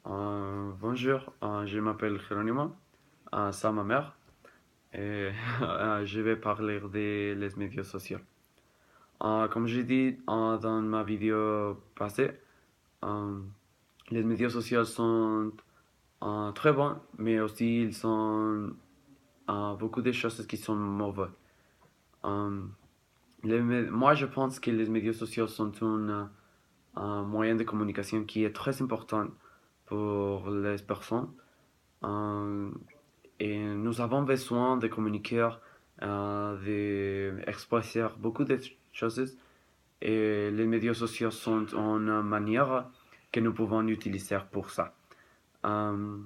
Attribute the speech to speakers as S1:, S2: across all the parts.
S1: Bonjour, je m'appelle Geronimo, c'est ma mère, et je vais parler des les médias sociaux. Comme j'ai dit dans ma vidéo passée, euh, les médias sociaux sont très bons, mais aussi ils sont beaucoup de choses qui sont mauvais. Euh, Moi, je pense que les médias sociaux sont un moyen de communication qui est très important pour les personnes. Euh, Et nous avons besoin de communiquer, d'expresser beaucoup de choses. Et les médias sociaux sont une manière que nous pouvons utiliser pour ça. Euh,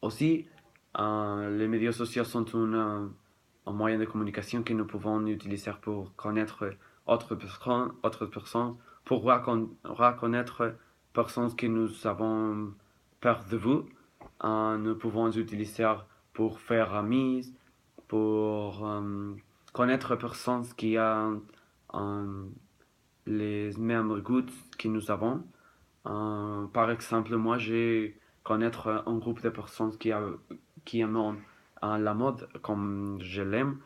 S1: Aussi, les médias sociaux sont un moyen de communication que nous pouvons utiliser pour connaître autres personnes, pour reconnaître personnes que nous avons peur de vous. Nous pouvons utiliser pour faire amis, pour connaître personnes qui ont les mêmes goûts que nous avons. Par exemple, moi, j'ai connaître un groupe de personnes qui aiment la mode comme je l'aime.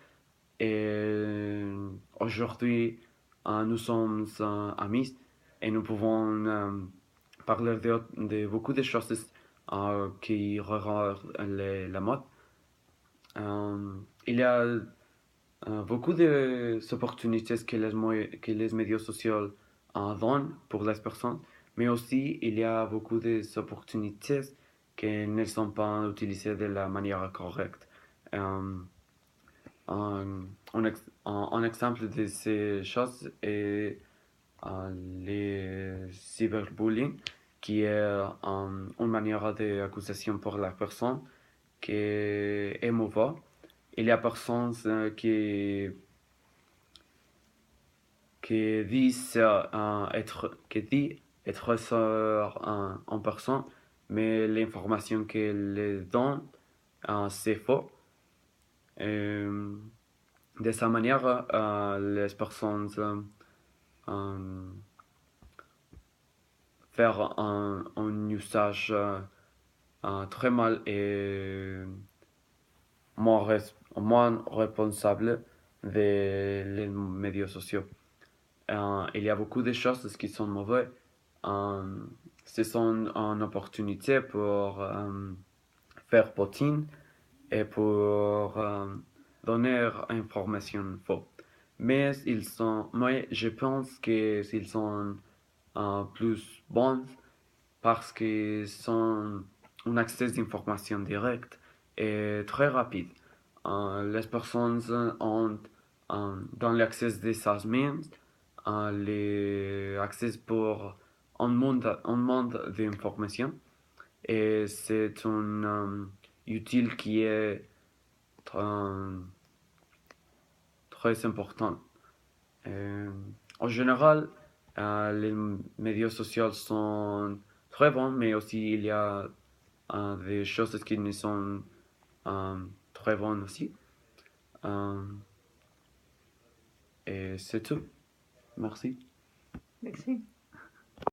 S1: Et aujourd'hui, nous sommes amis et nous pouvons parler de beaucoup de choses qui regardent la mode. Il y a beaucoup d'opportunités que les médias sociaux donnent pour les personnes, mais aussi il y a beaucoup d'opportunités qui ne sont pas utilisées de la manière correcte. Euh, un exemple de ces choses est le cyberbullying, qui est une manière d'accusation pour la personne qui est mauvaise. Il y a personnes qui dit être sœur en personne, mais l'information qu'elle donne, c'est faux. Euh, de cette manière, les personnes euh, faire un usage très mal et moins responsable des médias sociaux. Il y a beaucoup de choses qui sont mauvaises. Euh, Ce sont une opportunité pour faire potin et pour donner information fausse. Mais je pense qu'ils sont plus bons parce qu'ils sont un accès d'information directe et très rapide. Les personnes ont dans l'accès des segments l'accès pour un monde d'information et c'est un utile qui est euh, très important. Euh, En général, les médias sociaux sont très bons, mais aussi il y a des choses qui ne sont euh, très bonnes aussi. Euh, et c'est tout. Merci.
S2: Merci.